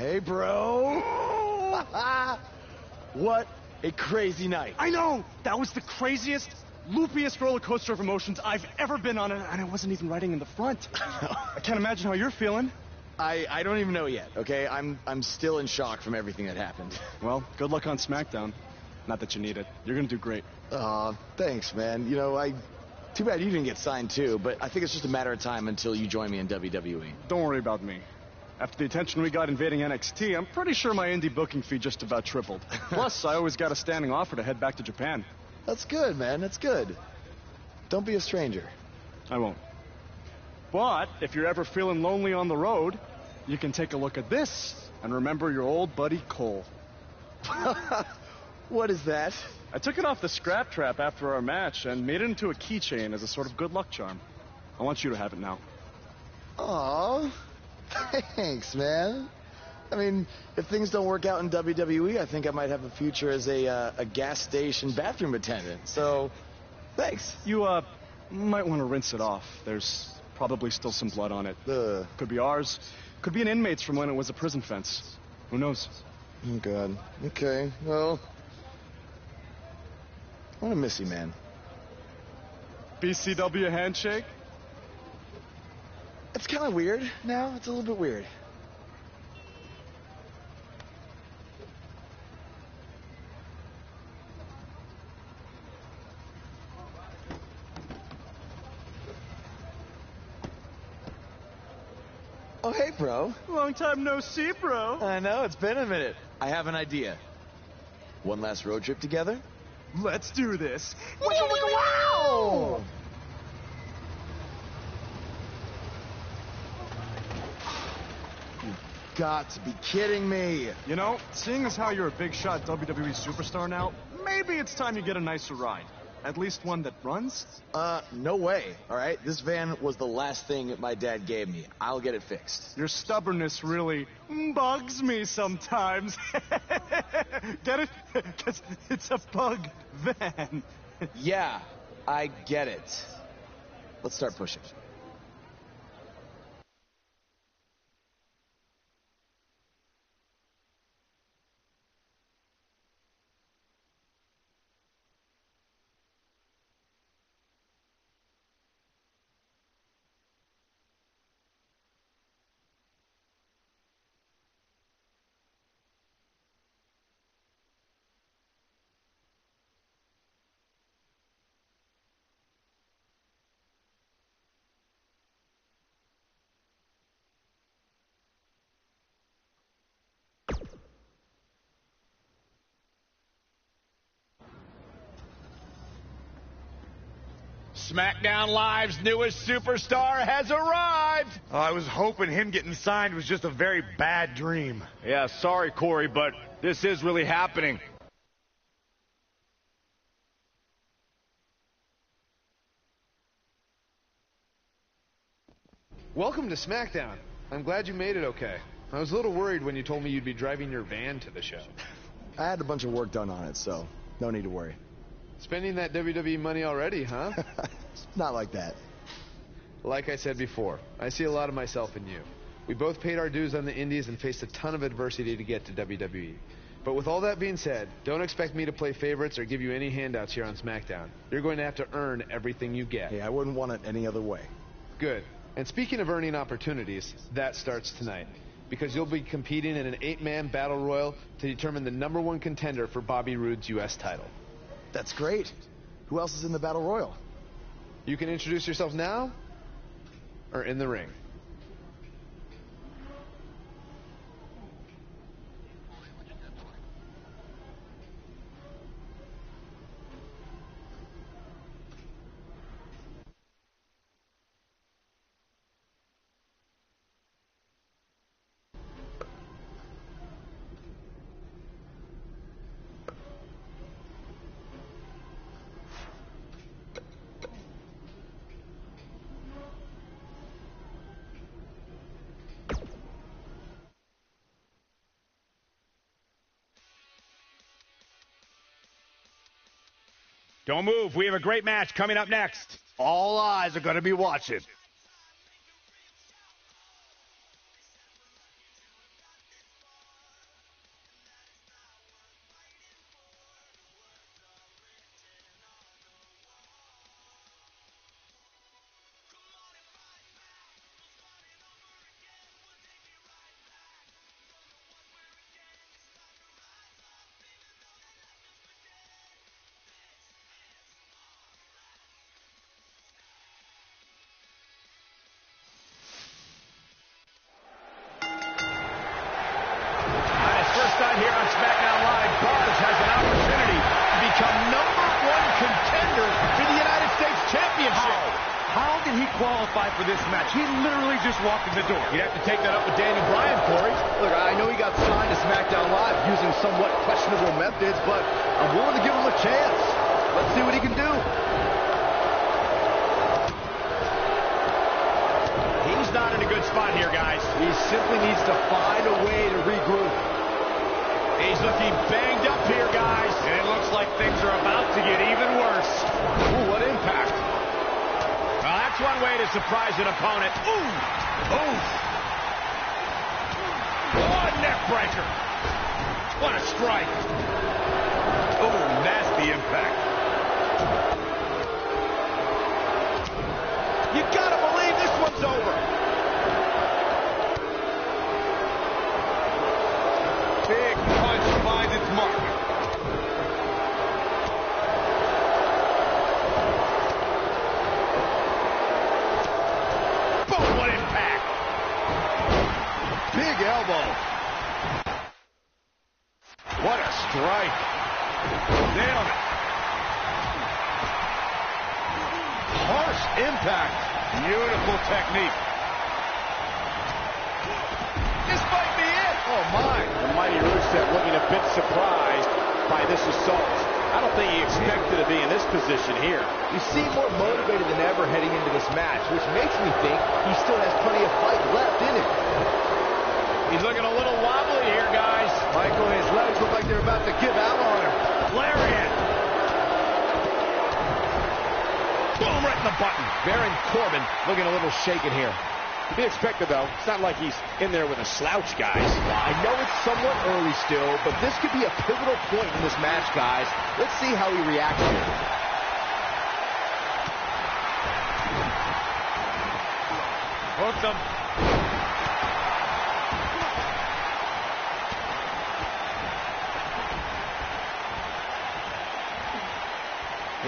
Hey, bro. What a crazy night. I know! That was the craziest, loopiest roller coaster of emotions I've ever been on, and I wasn't even riding in the front. I can't imagine how you're feeling. I don't even know yet, okay? I'm still in shock from everything that happened. Well, good luck on SmackDown. Not that you need it. You're gonna do great. Aw, thanks, man. You know, too bad you didn't get signed too, but I think it's just a matter of time until you join me in WWE. Don't worry about me. After the attention we got invading NXT, I'm pretty sure my indie booking fee just about tripled. Plus, I always got a standing offer to head back to Japan. That's good, man. That's good. Don't be a stranger. I won't. But if you're ever feeling lonely on the road, you can take a look at this and remember your old buddy Cole. What is that? I took it off the scrap trap after our match and made it into a keychain as a sort of good luck charm. I want you to have it now. Aw, thanks, man. I mean, if things don't work out in WWE, I think I might have a future as a gas station bathroom attendant. So, thanks. You, might want to rinse it off. There's probably still some blood on it. Could be ours. Could be an inmate's from when it was a prison fence. Who knows? Oh, God. Okay, well, I'm gonna miss you, man. BCW handshake? It's kind of weird now. It's a little bit weird. Oh, hey, bro. Long time no see, bro. I know, it's been a minute. I have an idea. One last road trip together? Let's do this. Wow! You've got to be kidding me. You know, seeing as how you're a big shot WWE superstar now, maybe it's time you get a nicer ride. At least one that runs? No way, all right? This van was the last thing my dad gave me. I'll get it fixed. Your stubbornness really bugs me sometimes. Get it? Because it's a bug van. Yeah, I get it. Let's start pushing. SmackDown Live's newest superstar has arrived! I was hoping him getting signed was just a very bad dream. Yeah, sorry, Corey, but this is really happening. Welcome to SmackDown. I'm glad you made it okay. I was a little worried when you told me you'd be driving your van to the show. I had a bunch of work done on it, so no need to worry. Spending that WWE money already, huh? Not like that. Like I said before, I see a lot of myself in you. We both paid our dues on the indies and faced a ton of adversity to get to WWE. But with all that being said, don't expect me to play favorites or give you any handouts here on SmackDown. You're going to have to earn everything you get. Hey, I wouldn't want it any other way. Good. And speaking of earning opportunities, that starts tonight. Because you'll be competing in an 8-man battle royal to determine the #1 contender for Bobby Roode's U.S. title. That's great. Who else is in the Battle Royal? You can introduce yourself now or in the ring. Don't move. We have a great match coming up next. All eyes are going to be watching. did he qualify for this match? He literally just walked in the door. You'd have to take that up with Daniel Bryan, Corey. Look, I know he got signed to SmackDown Live using somewhat questionable methods, but I'm willing to give him a chance. Let's see what he can do. He's not in a good spot here, guys. He simply needs to find a way to regroup. He's looking banged up here, guys. And it looks like things are about to get even worse. Ooh, what impact. Well, that's one way to surprise an opponent. Ooh! Ooh! Oh, neck breaker. What a strike. Oh, nasty impact. You gotta believe this one's over. Big punch finds its mark. Boom, what impact. Big elbow. What a strike. Nailed it. Harsh impact. Beautiful technique. This might be it. Oh, my. The mighty Rusev looking a bit surprised by this assault. I don't think he expected to be in this position here. You seem more motivated than ever heading into this match, which makes me think he still has plenty of fight left in him. He's looking a little wobbly here, guys. Michael, his legs look like they're about to give out on him. Lariat. Boom, right in the button. Baron Corbin looking a little shaken here. To be expected, though. It's not like he's in there with a slouch, guys. I know it's somewhat early still, but this could be a pivotal point in this match, guys. Let's see how he reacts here. Hooked him.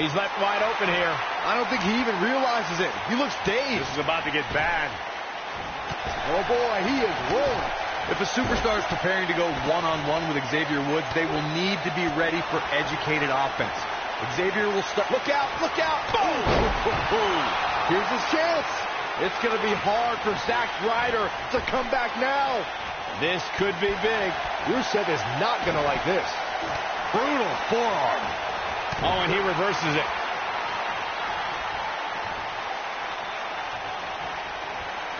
He's left wide open here. I don't think he even realizes it. He looks dazed. This is about to get bad. Oh, boy, he is rolling. If a superstar is preparing to go one-on-one with Xavier Woods, they will need to be ready for educated offense. Xavier will start. Look out, look out. Boom! Here's his chance. It's going to be hard for Zack Ryder to come back now. This could be big. Rusev is not going to like this. Brutal forearm. Oh, and he reverses it.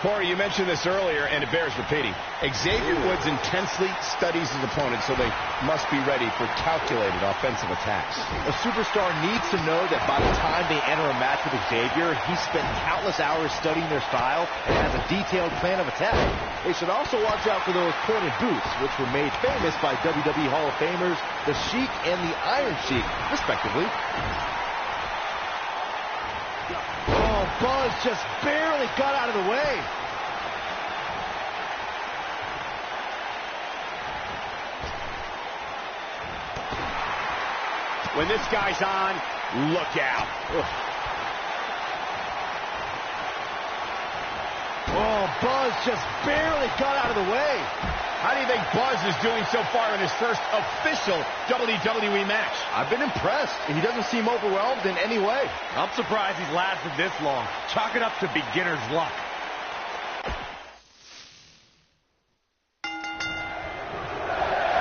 Corey, you mentioned this earlier, and it bears repeating. Xavier Woods intensely studies his opponent, so they must be ready for calculated offensive attacks. A superstar needs to know that by the time they enter a match with Xavier, he's spent countless hours studying their style and has a detailed plan of attack. They should also watch out for those pointed boots, which were made famous by WWE Hall of Famers, the Sheik and the Iron Sheik, respectively. Oh, Buzz just barely got out of the way. When this guy's on, look out. Ugh. Oh, Buzz just barely got out of the way. How do you think Buzz is doing so far in his first official WWE match? I've been impressed. He doesn't seem overwhelmed in any way. I'm surprised he's lasted this long. Chalk it up to beginner's luck.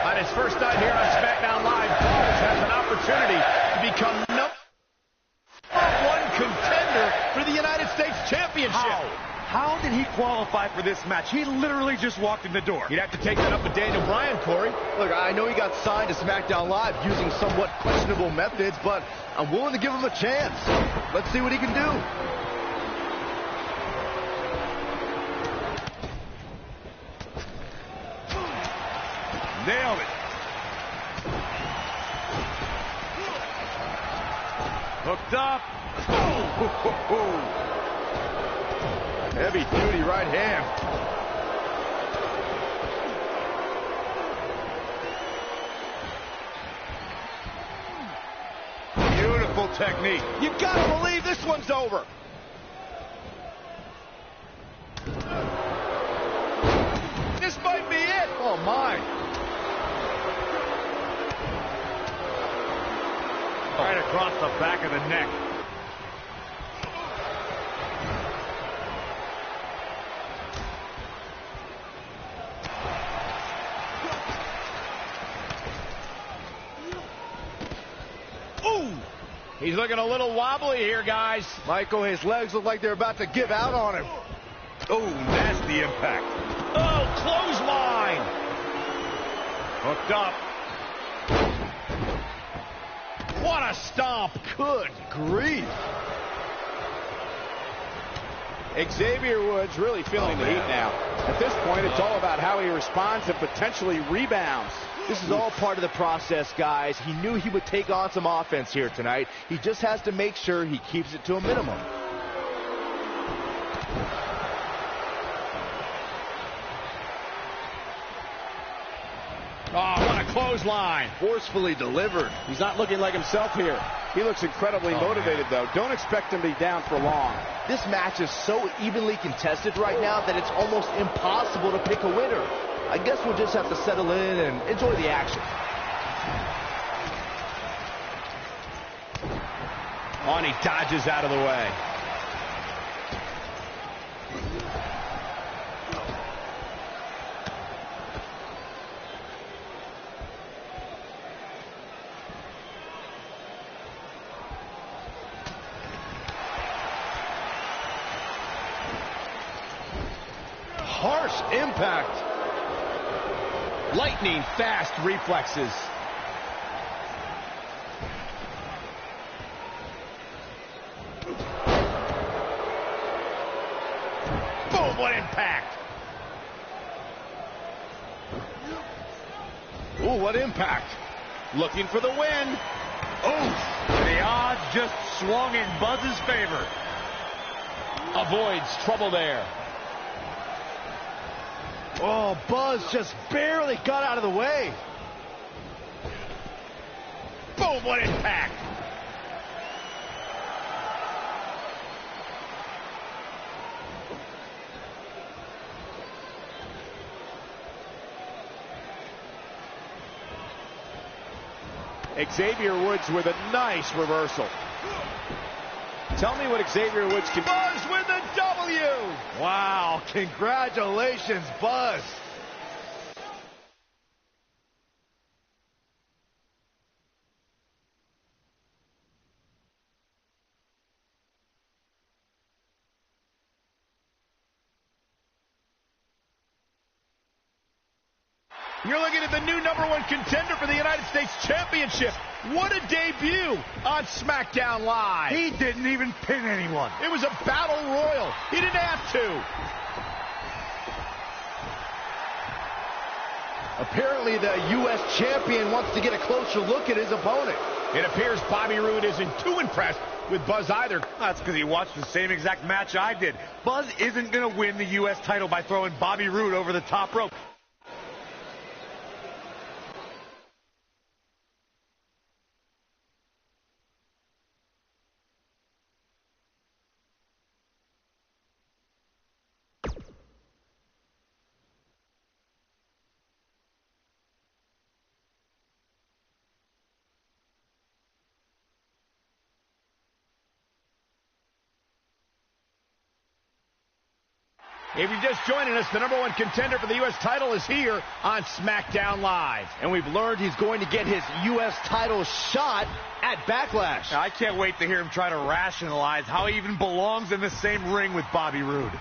On his first night here on SmackDown Live, Buzz has an opportunity to become #1 contender for the United States Championship. How did he qualify for this match? He literally just walked in the door. You'd have to take that up with Daniel Bryan, Corey. Look, I know he got signed to SmackDown Live using somewhat questionable methods, but I'm willing to give him a chance. Let's see what he can do. Nailed it. Hooked up. Oh. Heavy-duty right hand. Beautiful technique. You gotta believe this one's over. This might be it. Oh, my. Right across the back of the neck. He's looking a little wobbly here, guys. Michael, his legs look like they're about to give out on him. Oh, nasty impact. Oh, clothesline. Hooked up. What a stomp. Good grief. Xavier Woods really feeling the heat now. At this point, it's all about how he responds and potentially rebounds. This is all part of the process, guys. He knew he would take on some offense here tonight. He just has to make sure he keeps it to a minimum. Oh, what a clothesline. Forcefully delivered. He's not looking like himself here. He looks incredibly motivated, though. Don't expect him to be down for long. This match is so evenly contested right now that it's almost impossible to pick a winner. I guess we'll just have to settle in and enjoy the action. Oh, and he dodges out of the way. Harsh impact. Lightning fast reflexes. Boom, what impact. Ooh, what impact. Looking for the win. Oof. The odds just swung in Buzz's favor. Avoids trouble there. Oh, Buzz just barely got out of the way. Boom, what impact. Xavier Woods with a nice reversal. Tell me what Xavier Woods can... Buzz with a W. Wow, congratulations, Buzz. You're looking at the new #1 contender for the United States Championship. What a debut on SmackDown Live. He didn't even pin anyone. It was a battle royal. He didn't have to. Apparently the U.S. champion wants to get a closer look at his opponent. It appears Bobby Roode isn't too impressed with Buzz either. That's because he watched the same exact match I did. Buzz isn't going to win the U.S. title by throwing Bobby Roode over the top rope. If you're just joining us, the #1 contender for the U.S. title is here on SmackDown Live. And we've learned he's going to get his U.S. title shot at Backlash. I can't wait to hear him try to rationalize how he even belongs in the same ring with Bobby Roode.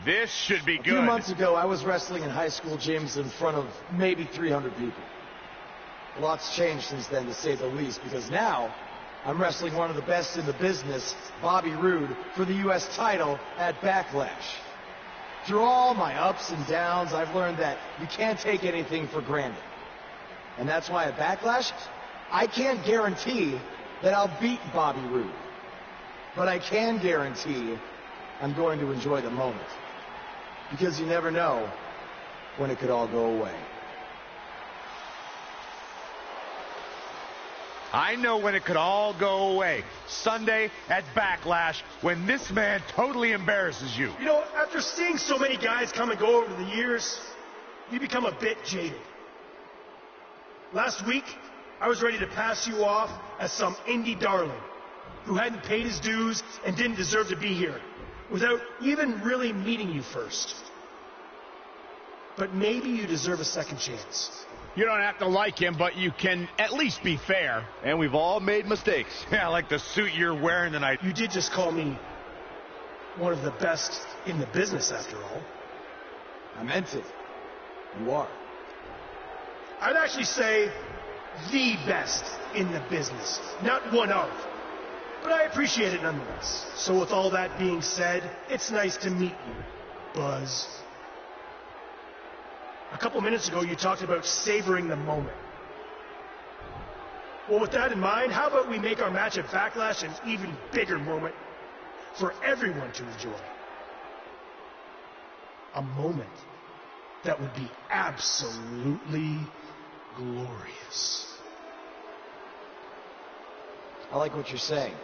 This should be good. good. A few months ago, I was wrestling in high school gyms in front of maybe 300 people. A lot's changed since then, to say the least, because now I'm wrestling one of the best in the business, Bobby Roode, for the U.S. title at Backlash. Through all my ups and downs, I've learned that you can't take anything for granted. And that's why at Backlash, I can't guarantee that I'll beat Bobby Roode. But I can guarantee I'm going to enjoy the moment. Because you never know when it could all go away. I know when it could all go away. Sunday at Backlash, when this man totally embarrasses you. You know, after seeing so many guys come and go over the years, you become a bit jaded. Last week, I was ready to pass you off as some indie darling. who hadn't paid his dues and didn't deserve to be here, without even really meeting you first. But maybe you deserve a second chance. You don't have to like him, but you can at least be fair. And we've all made mistakes. Yeah, like the suit you're wearing tonight. You did just call me one of the best in the business, after all. I meant it. You are. I'd actually say the best in the business, not one of. But I appreciate it nonetheless. So with all that being said, it's nice to meet you, Buzz. A couple minutes ago, you talked about savoring the moment. Well, with that in mind, how about we make our match at Backlash an even bigger moment for everyone to enjoy? A moment that would be absolutely glorious. I like what you're saying.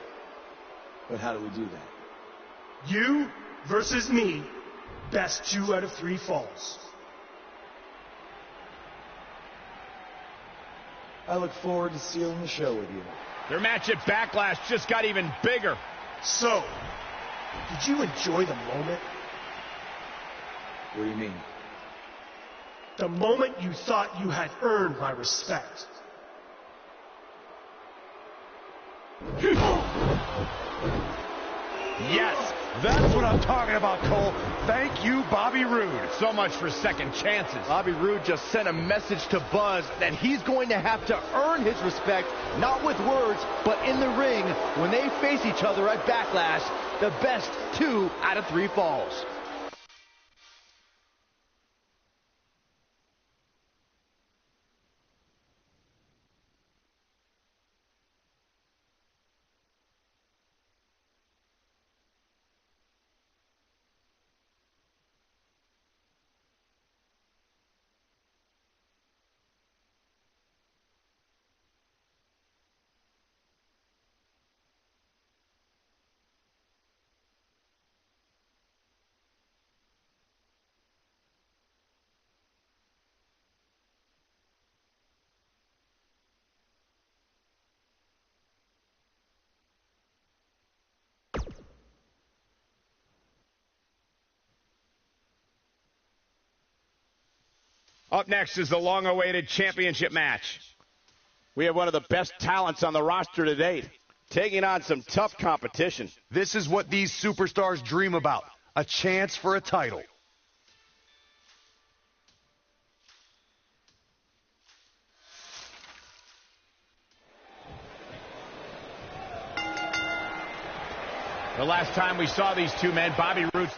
But how do we do that? You versus me, best 2 out of 3 falls. I look forward to sealing the show with you. Their match at Backlash just got even bigger. So, did you enjoy the moment? What do you mean? The moment you thought you had earned my respect. Yes, that's what I'm talking about, Cole. Thank you, Bobby Roode. So much for second chances. Bobby Roode just sent a message to Buzz that he's going to have to earn his respect, not with words, but in the ring when they face each other at Backlash. The best 2 out of 3 falls. Up next is the long-awaited championship match. We have one of the best talents on the roster to date, taking on some tough competition. This is what these superstars dream about, a chance for a title. The last time we saw these two men, Bobby Roode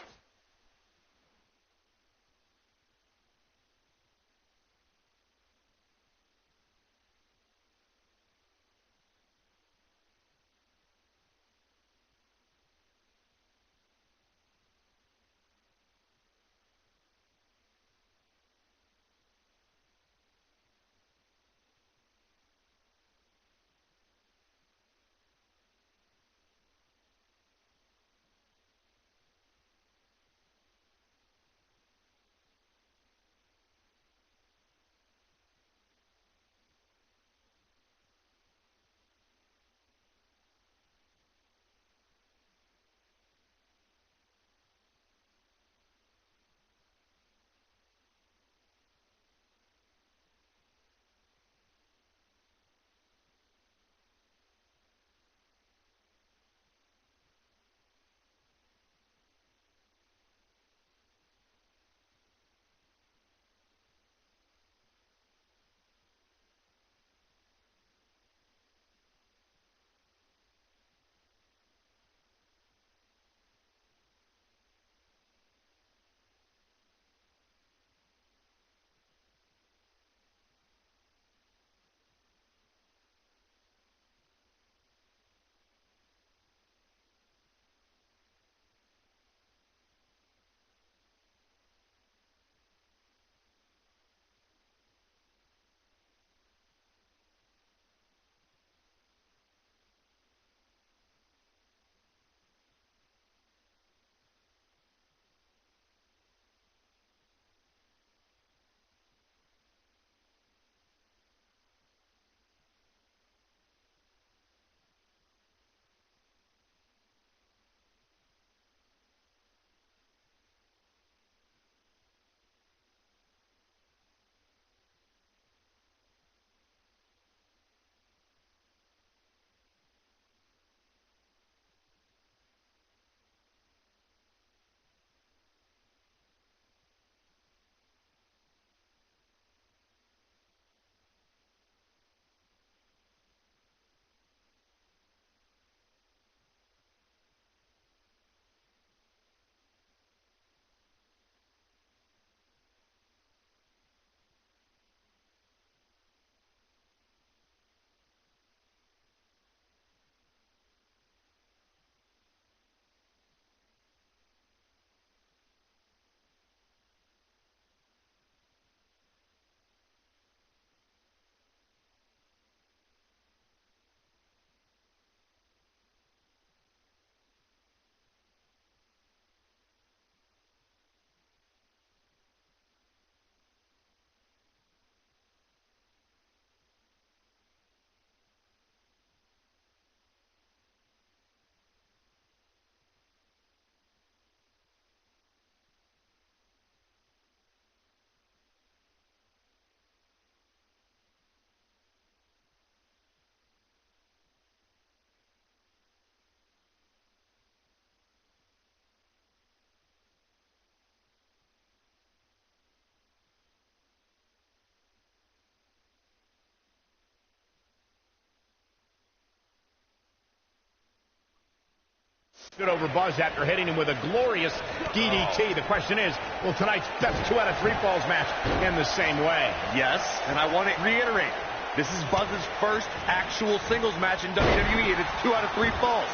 Good over Buzz after hitting him with a glorious DDT. The question is, will tonight's best 2 out of 3 falls match end the same way? Yes, and I want to reiterate, this is Buzz's first actual singles match in WWE, and it's 2 out of 3 falls.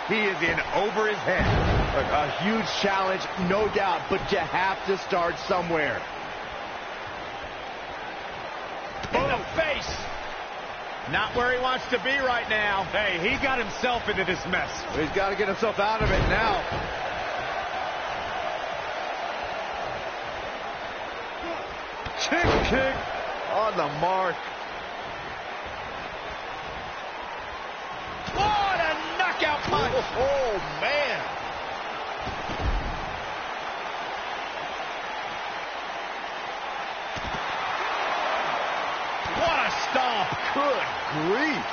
He is in over his head. Look, a huge challenge, no doubt, but you have to start somewhere. In the face. Not where he wants to be right now. Hey, he got himself into this mess. He's got to get himself out of it now. Kick on the mark. What a knockout punch. Oh, man. What a stomp. Good grief.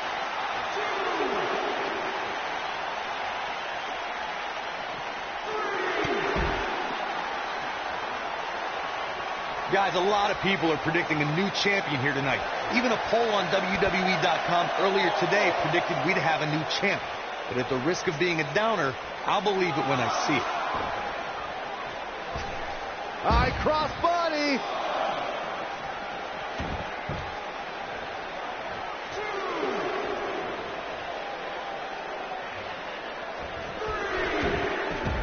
Guys, a lot of people are predicting a new champion here tonight. Even a poll on WWE.com earlier today predicted we'd have a new champ. But at the risk of being a downer, I'll believe it when I see it. High cross body.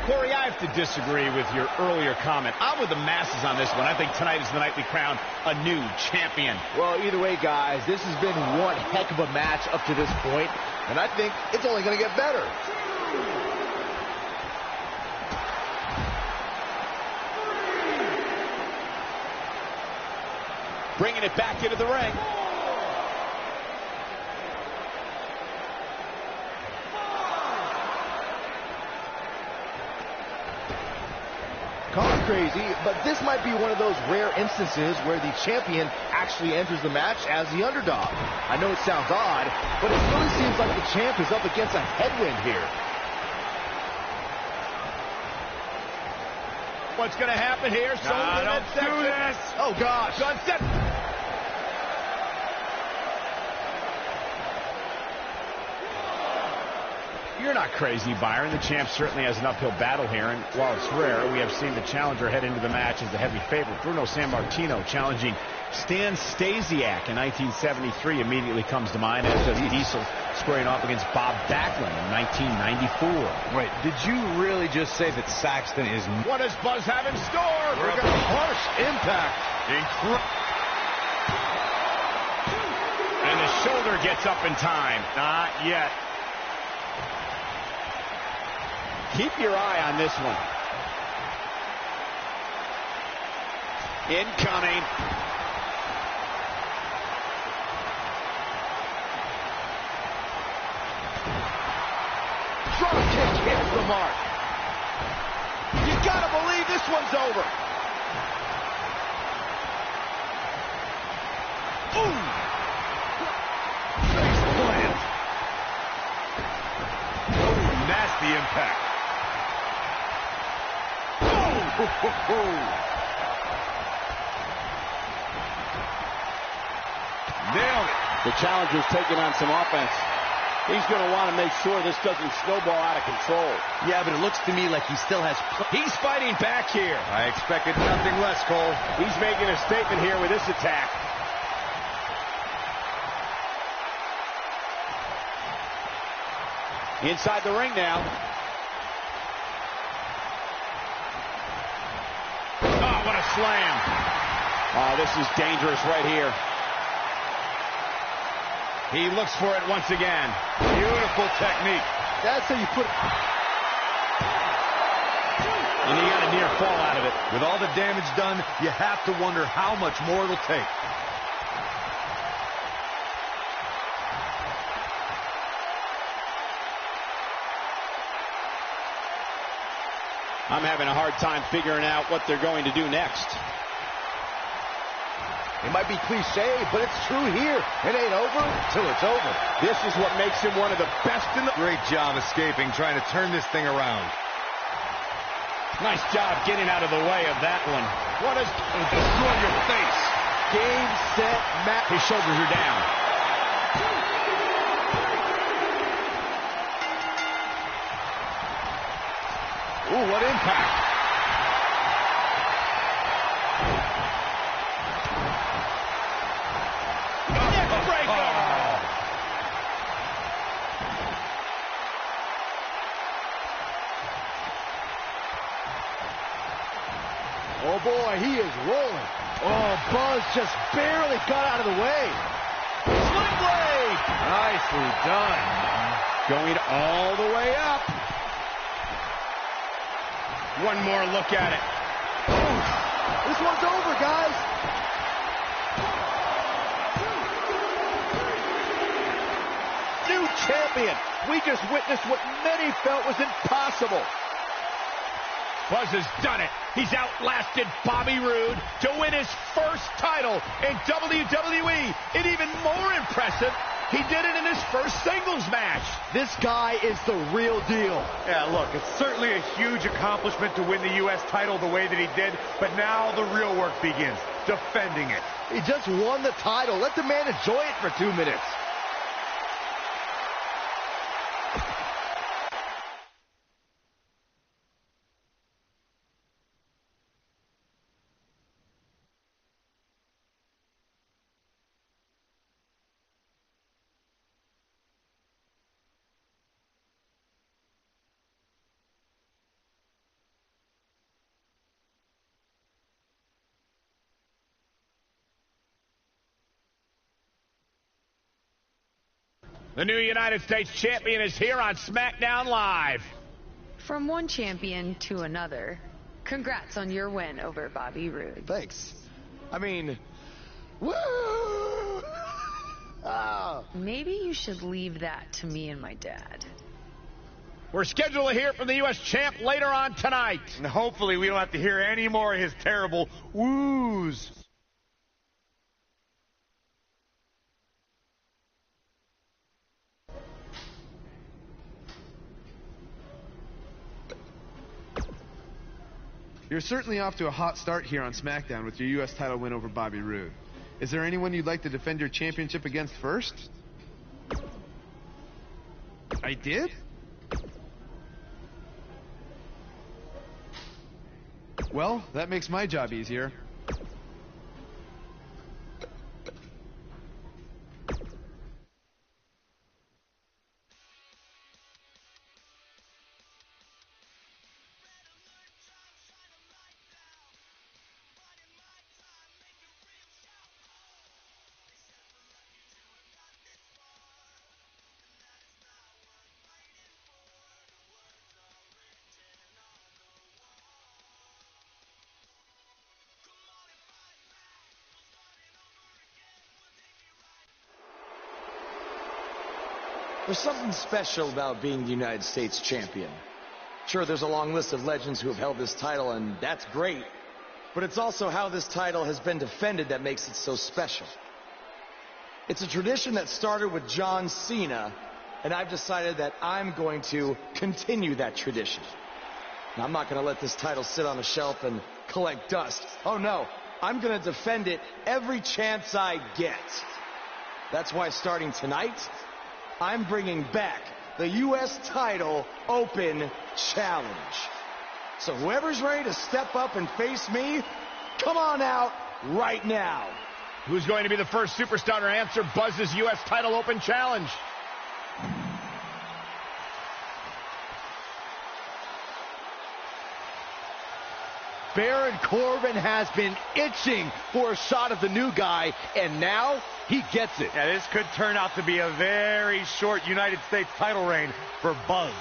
Corey, I have to disagree with your earlier comment. I'm with the masses on this one. I think tonight is the night we crown a new champion. Well, either way, guys, this has been one heck of a match up to this point, and I think it's only going to get better. Bringing it back into the ring. Call it crazy, but this might be one of those rare instances where the champion actually enters the match as the underdog. I know it sounds odd, but it really seems like the champ is up against a headwind here. What's going to happen here? Don't do this. Oh, gosh. Sunset. You're not crazy, Byron. The champ certainly has an uphill battle here, and while it's rare, we have seen the challenger head into the match as the heavy favorite. Bruno Sammartino challenging Stan Stasiak in 1973 immediately comes to mind, as does Diesel squaring off against Bob Backlund in 1994. Wait, did you really just say that Saxton is... What does Buzz have in store? We're going to harsh impact. And the shoulder gets up in time. Not yet. Keep your eye on this one. Incoming. Drop kick hits the mark. You gotta believe this one's over. Ooh. Face plant. Oh, nasty impact. Nailed it. The challenger's taking on some offense. He's going to want to make sure this doesn't snowball out of control. Yeah, but it looks to me like he still has... He's fighting back here. I expected nothing less, Cole. He's making a statement here with this attack. Inside the ring now. Oh, what a slam. Oh, this is dangerous right here. He looks for it once again. Beautiful technique. That's how you put it. And he got a near fall out of it. With all the damage done, you have to wonder how much more it'll take. I'm having a hard time figuring out what they're going to do next. It might be cliche, but it's true here. It ain't over till it's over. This is what makes him one of the best in the... Great job escaping, trying to turn this thing around. Nice job getting out of the way of that one. What is... Destroy your face. Game, set, match. His shoulders are down. Ooh, what impact. Oh boy, he is rolling. Oh, Buzz just barely got out of the way. Sling blade! Nicely done. Going all the way up. One more look at it. Oof. This one's over, guys. New champion. We just witnessed what many felt was impossible. Buzz has done it. He's outlasted Bobby Roode to win his first title in WWE. And even more impressive, he did it in his first singles match. This guy is the real deal. Yeah, look, it's certainly a huge accomplishment to win the U.S. title the way that he did, but now the real work begins, defending it. He just won the title. Let the man enjoy it for 2 minutes. The new United States champion is here on SmackDown Live. From one champion to another, congrats on your win over Bobby Roode. Thanks. I mean, woo! Oh. Maybe you should leave that to me and my dad. We're scheduled to hear from the U.S. champ later on tonight. And hopefully we don't have to hear any more of his terrible woos. You're certainly off to a hot start here on SmackDown with your U.S. title win over Bobby Roode. Is there anyone you'd like to defend your championship against first? I did? Well, that makes my job easier. There's something special about being the United States champion. Sure, there's a long list of legends who have held this title, and that's great. But it's also how this title has been defended that makes it so special. It's a tradition that started with John Cena, and I've decided that I'm going to continue that tradition. Now, I'm not going to let this title sit on a shelf and collect dust. Oh, no. I'm going to defend it every chance I get. That's why starting tonight, I'm bringing back the U.S. title Open Challenge. So whoever's ready to step up and face me, come on out right now. Who's going to be the first superstar to answer Buzz's U.S. title Open Challenge? Baron Corbin has been itching for a shot of the new guy, and now he gets it. Yeah, this could turn out to be a very short United States title reign for Buzz.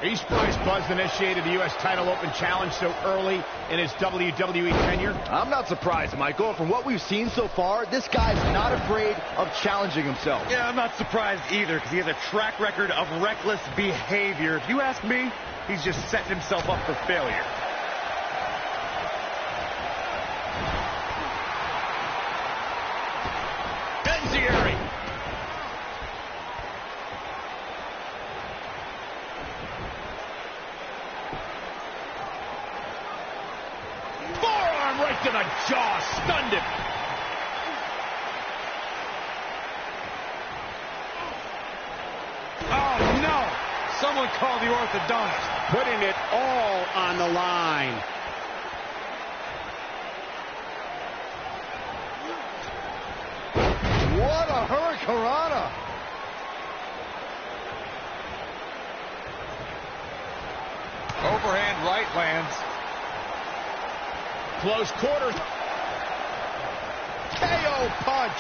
Are you surprised Buzz initiated the U.S. title Open Challenge so early in his WWE tenure? I'm not surprised, Michael. From what we've seen so far, this guy's not afraid of challenging himself. Yeah, I'm not surprised either, because he has a track record of reckless behavior. If you ask me, he's just setting himself up for failure. to the jaw, stunned him. Oh, no! Someone call the orthodontist. Putting it all on the line. What a hurricanrana! Overhand right lands. Close quarters. KO punch.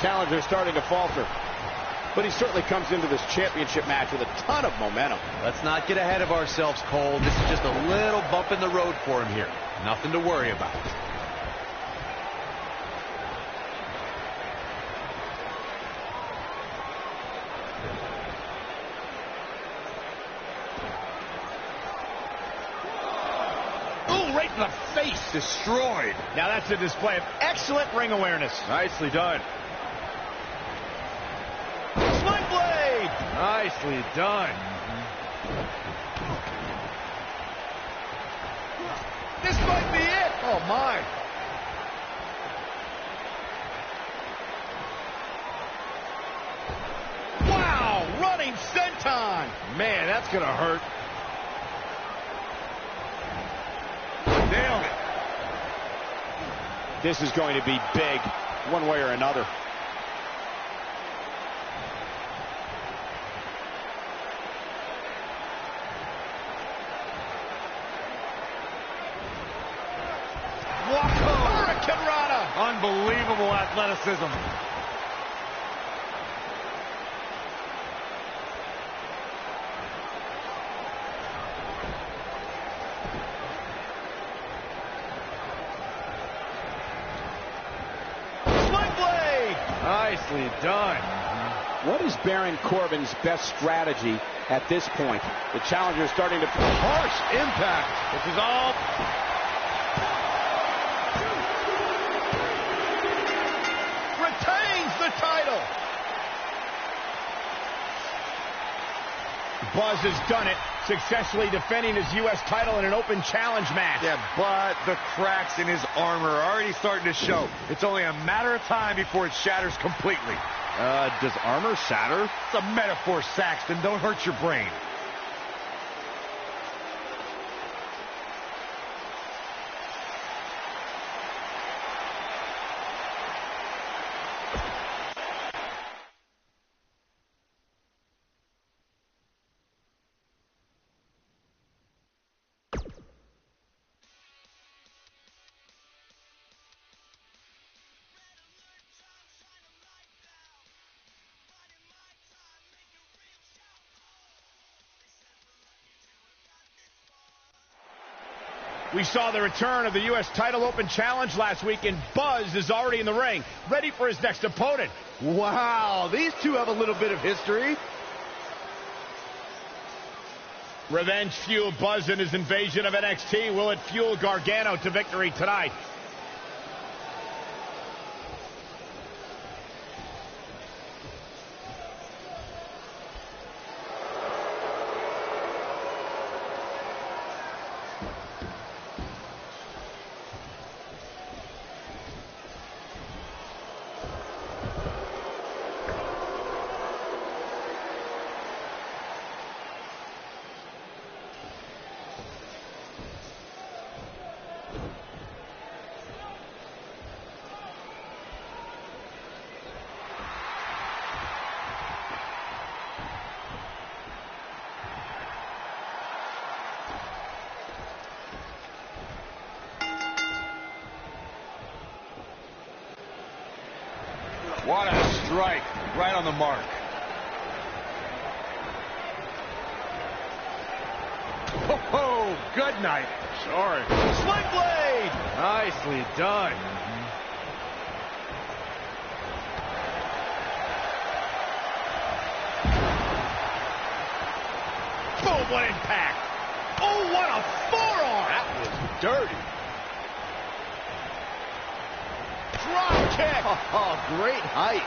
Challenger starting to falter. But he certainly comes into this championship match with a ton of momentum. Let's not get ahead of ourselves, Cole. This is just a little bump in the road for him here. Nothing to worry about. Ooh, right in the face. Destroyed. Now that's a display of excellent ring awareness. Nicely done. Sling blade. Nicely done. This might be it. Oh, my. Wow, running senton. Man, that's going to hurt. Nailed it. This is going to be big, one way or another. Hurricanrana. Unbelievable athleticism. Sling blade. Nicely done. What is Baron Corbin's best strategy at this point? The challenger is starting to... Harsh impact. This is all... Retains the title. Buzz has done it, successfully defending his U.S. title in an open challenge match. Yeah, but the cracks in his armor are already starting to show. It's only a matter of time before it shatters completely. Does armor shatter? It's a metaphor, Saxton. Don't hurt your brain. We saw the return of the U.S. title open challenge last week, and Buzz is already in the ring, ready for his next opponent. Wow, these two have a little bit of history. Revenge fueled Buzz in his invasion of NXT. Will it fuel Gargano to victory tonight? What a strike. Right on the mark. Oh, good night. Sorry. Sling blade! Nicely done. Boom, what impact! Oh, what a forearm! That was dirty. Drop kick! Oh, great height.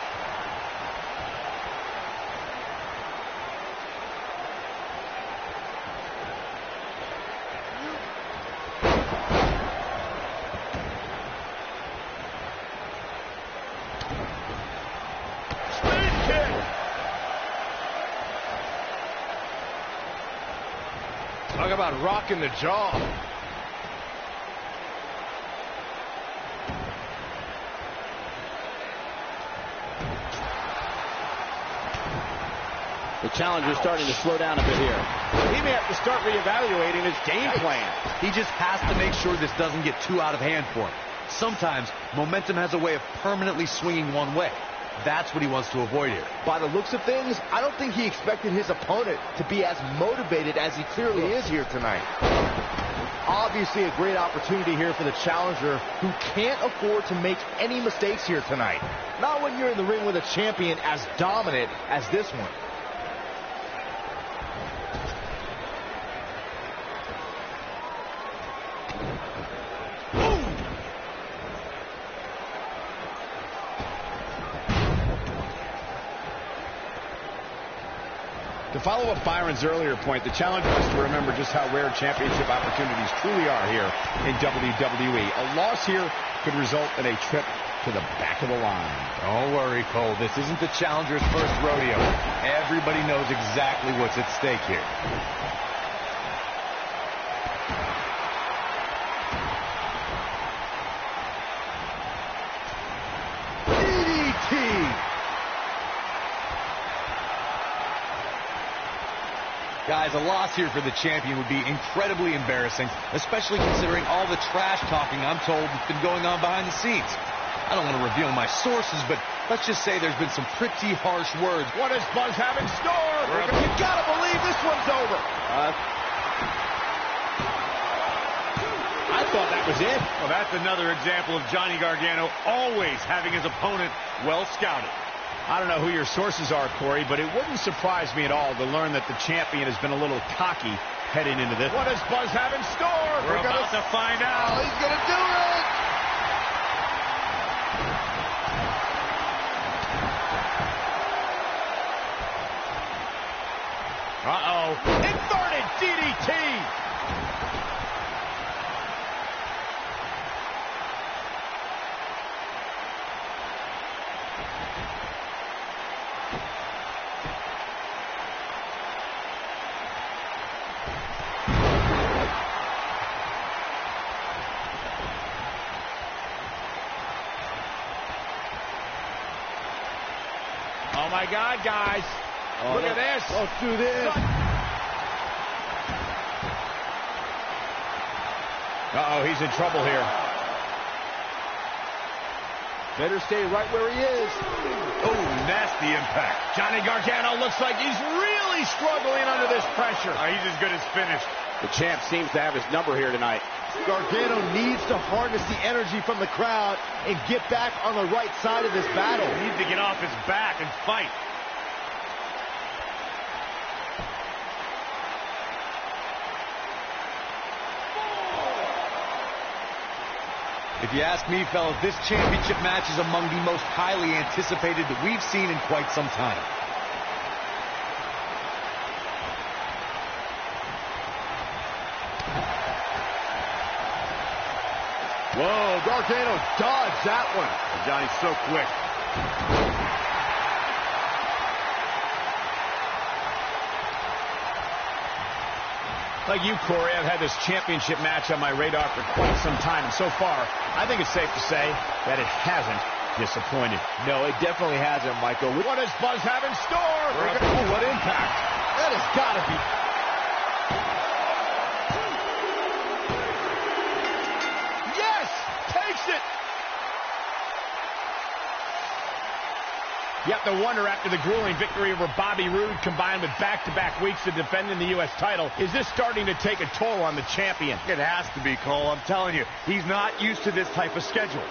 Talk about rocking the jaw. The challenger's starting to slow down a bit here. He may have to start reevaluating his game plan. He just has to make sure this doesn't get too out of hand for him. Sometimes momentum has a way of permanently swinging one way. That's what he wants to avoid here. By the looks of things, I don't think he expected his opponent to be as motivated as he clearly is here tonight. Obviously a great opportunity here for the challenger, who can't afford to make any mistakes here tonight. Not when you're in the ring with a champion as dominant as this one. To follow up Byron's earlier point, the challenger has to remember just how rare championship opportunities truly are here in WWE. A loss here could result in a trip to the back of the line. Don't worry, Cole. This isn't the challenger's first rodeo. Everybody knows exactly what's at stake here. DDT! Guys, a loss here for the champion would be incredibly embarrassing, especially considering all the trash talking I'm told has been going on behind the scenes. I don't want to reveal my sources, but let's just say there's been some pretty harsh words. What does Buzz have in store? You gotta believe this one's over. I thought that was it. Well, that's another example of Johnny Gargano always having his opponent well scouted. I don't know who your sources are, Corey, but it wouldn't surprise me at all to learn that the champion has been a little cocky heading into this. What does Buzz have in store? We're about to find out. Oh, he's gonna do it! Uh-oh. Inverted DDT! Oh, my God, guys. Look at this. Don't do this. Uh-oh, he's in trouble here. Better stay right where he is. Oh, nasty impact. Johnny Gargano looks like he's really struggling under this pressure. He's as good as finished. The champ seems to have his number here tonight. Gargano needs to harness the energy from the crowd and get back on the right side of this battle. He needs to get off his back and fight. If you ask me, fellas, this championship match is among the most highly anticipated that we've seen in quite some time. Whoa, Gargano dodged that one. Johnny's so quick. Like you, Corey, I've had this championship match on my radar for quite some time, and so far, I think it's safe to say that it hasn't disappointed. No, it definitely hasn't, Michael. What does Buzz have in store? Oh, what impact. That has got to be... Yes! Takes it! You have to wonder, after the grueling victory over Bobby Roode, combined with back-to-back weeks of defending the U.S. title, is this starting to take a toll on the champion? It has to be, Cole. I'm telling you, he's not used to this type of schedule.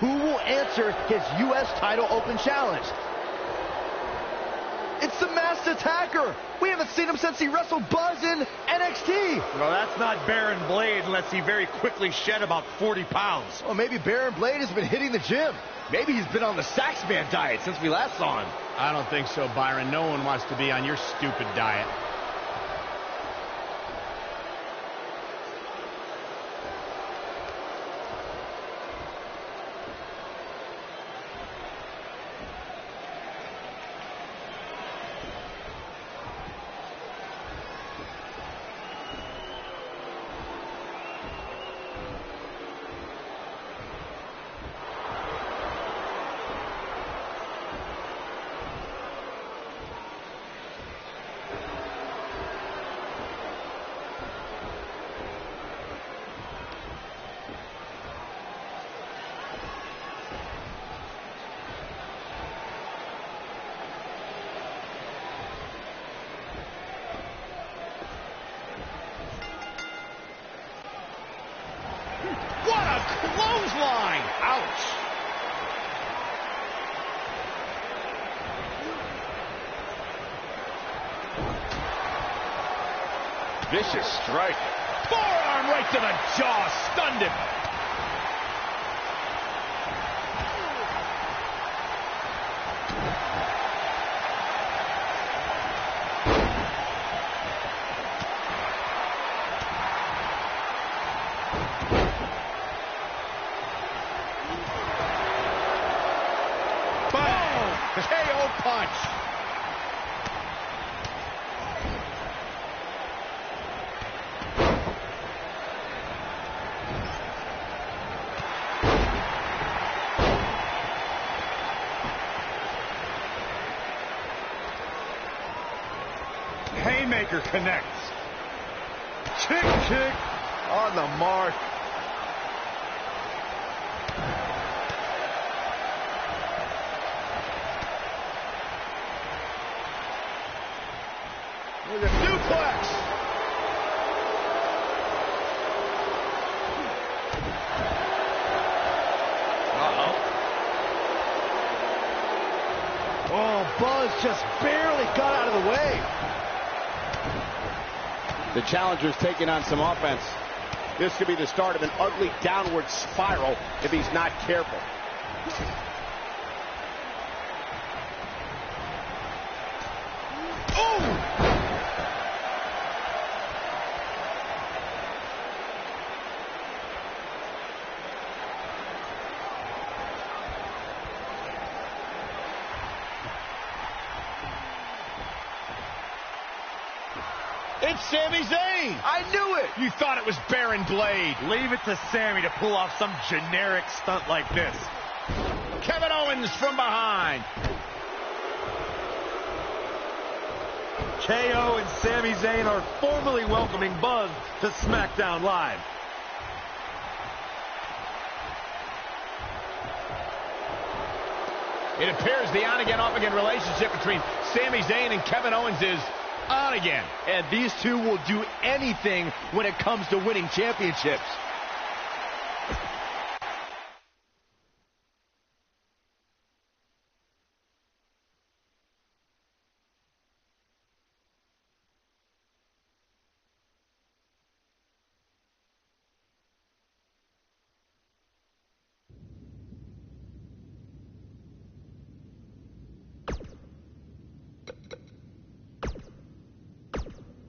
who will answer his U.S. title open challenge? It's the Masked Attacker. We haven't seen him since he wrestled Buzz in NXT. Well, that's not Baron Blade unless he very quickly shed about 40 pounds. Well, maybe Baron Blade has been hitting the gym. Maybe he's been on the Saxman diet since we last saw him. I don't think so, Byron. No one wants to be on your stupid diet. Clothesline! Ouch! Vicious strike. Forearm right to the jaw. Stunned him. KO punch. Haymaker connects. Kick on the mark. With a duplex. Oh, Buzz just barely got out of the way. The challenger's taking on some offense. This could be the start of an ugly downward spiral if he's not careful. It's Sami Zayn. I knew it. You thought it was Baron Blade. Leave it to Sami to pull off some generic stunt like this. Kevin Owens from behind. KO and Sami Zayn are formally welcoming Buzz to SmackDown Live. It appears the on-again, off-again relationship between Sami Zayn and Kevin Owens is on again. And these two will do anything when it comes to winning championships.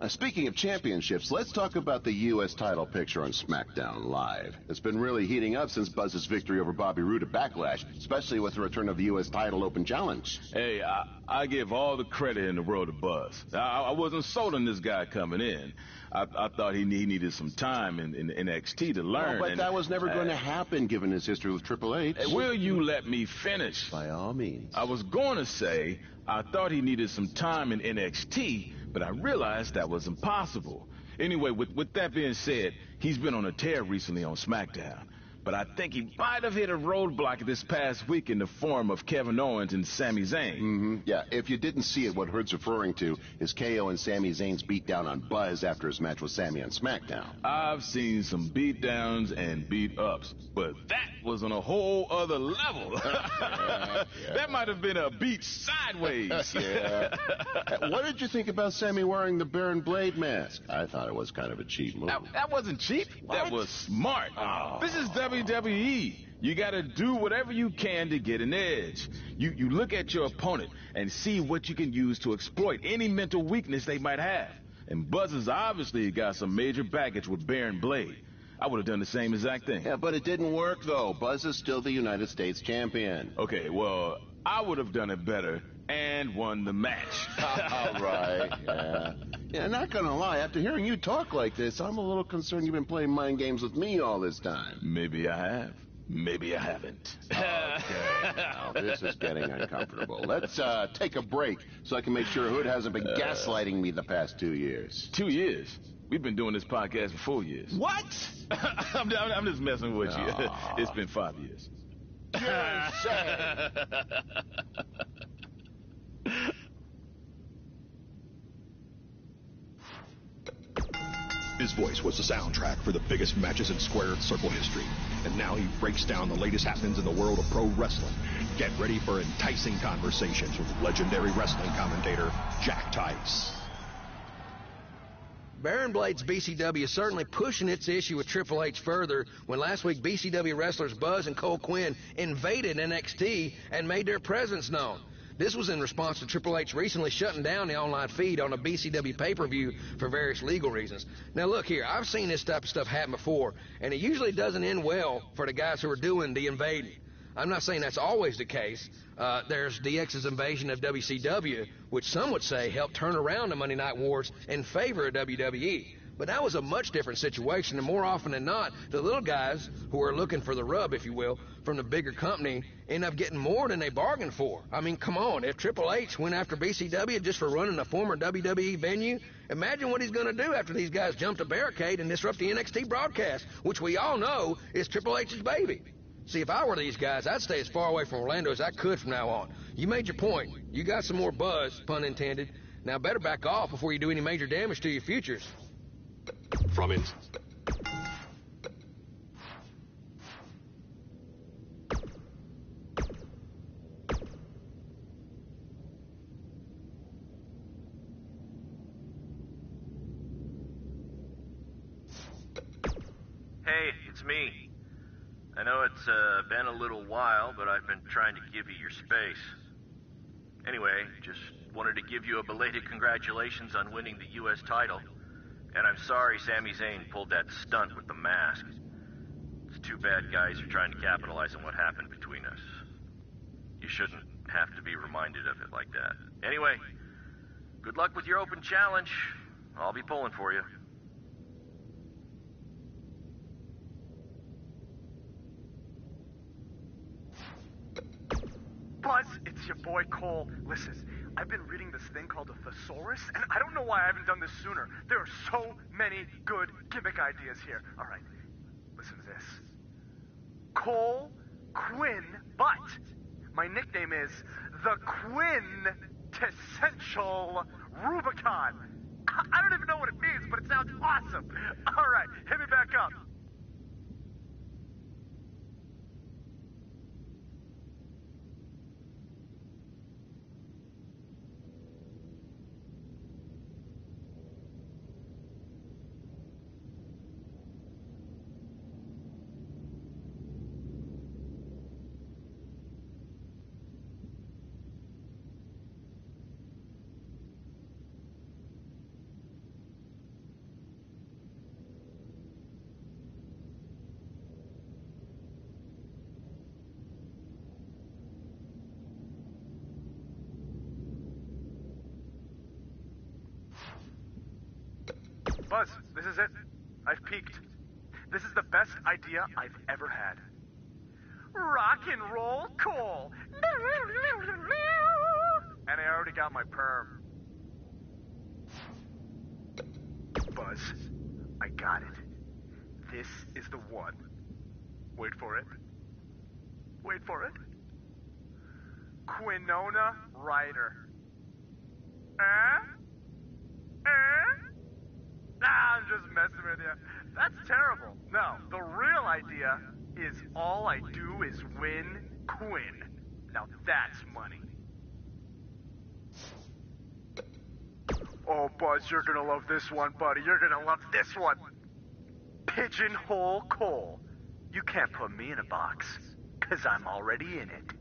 Speaking of championships, let's talk about the U.S. title picture on SmackDown Live. It's been really heating up since Buzz's victory over Bobby Roode at Backlash, especially with the return of the U.S. title open challenge. Hey, I give all the credit in the world to Buzz. I wasn't sold on this guy coming in. I thought he needed some time in NXT to learn. But that was never going to happen given his history with Triple H. Will you let me finish? By all means. I was going to say I thought he needed some time in NXT, but I realized that was impossible. Anyway, with that being said, he's been on a tear recently on SmackDown. but I think he might have hit a roadblock this past week in the form of Kevin Owens and Sami Zayn. Mm-hmm. Yeah, if you didn't see it, what Hood's referring to is KO and Sami Zayn's beatdown on Buzz after his match with Sami on SmackDown. I've seen some beatdowns and beat-ups, but that was on a whole other level. That might have been a beat sideways. Yeah. What did you think about Sami wearing the Baron Blade mask? I thought it was kind of a cheap move. That wasn't cheap. What? That was smart. Oh. This is WWE. You got to do whatever you can to get an edge. You look at your opponent and see what you can use to exploit any mental weakness they might have. And Buzz has obviously got some major baggage with Baron Blade. I would have done the same exact thing. Yeah, but it didn't work, though. Buzz is still the United States champion. Okay, well, I would have done it better and won the match. All right, yeah. Yeah, not gonna lie, after hearing you talk like this, I'm a little concerned you've been playing mind games with me all this time. Maybe I have. Maybe I haven't. Okay, now this is getting uncomfortable. Let's take a break so I can make sure Hood hasn't been gaslighting me the past 2 years. 2 years? We've been doing this podcast for 4 years. What? I'm just messing with you. It's been 5 years. His voice was the soundtrack for the biggest matches in Squared Circle history. And now he breaks down the latest happenings in the world of pro wrestling. Get ready for enticing conversations with legendary wrestling commentator Jack Tice. Baron Blade's BCW is certainly pushing its issue with Triple H further when last week BCW wrestlers Buzz and Cole Quinn invaded NXT and made their presence known. This was in response to Triple H recently shutting down the online feed on a BCW pay-per-view for various legal reasons. Now look here, I've seen this type of stuff happen before, and it usually doesn't end well for the guys who are doing the invading. I'm not saying that's always the case. There's DX's invasion of WCW, which some would say helped turn around the Monday Night Wars in favor of WWE. But that was a much different situation, and more often than not, the little guys who are looking for the rub, if you will, from the bigger company end up getting more than they bargained for. I mean, come on, if Triple H went after BCW just for running a former WWE venue, imagine what he's going to do after these guys jump a barricade and disrupt the NXT broadcast, which we all know is Triple H's baby. See, if I were these guys, I'd stay as far away from Orlando as I could from now on. You made your point. You got some more buzz, pun intended. Now better back off before you do any major damage to your futures. From it. Hey, it's me. I know it's been a little while, but I've been trying to give you your space. Anyway, just wanted to give you a belated congratulations on winning the U.S. title. And I'm sorry Sami Zayn pulled that stunt with the mask. It's too bad guys are trying to capitalize on what happened between us. You shouldn't have to be reminded of it like that. Anyway, good luck with your open challenge. I'll be pulling for you. Buzz, it's your boy Cole. Listen, I've been reading this thing called a thesaurus, and I don't know why I haven't done this sooner. There are so many good gimmick ideas here. All right, listen to this. Cole Quinn Butt. My nickname is the Quintessential Rubicon. I don't even know what it means, but it sounds awesome. All right, hit me back up. Buzz, this is it. I've peaked. This is the best idea I've ever had. Rock and roll Cole. And I already got my perm. Buzz, I got it. This is the one. Wait for it. Wait for it. Winona Ryder. Nah, I'm just messing with you. That's terrible. No, the real idea is all I do is win Quinn. Now that's money. Oh, Buzz, you're gonna love this one, buddy. You're gonna love this one. Pigeonhole Cole. You can't put me in a box, 'cause I'm already in it.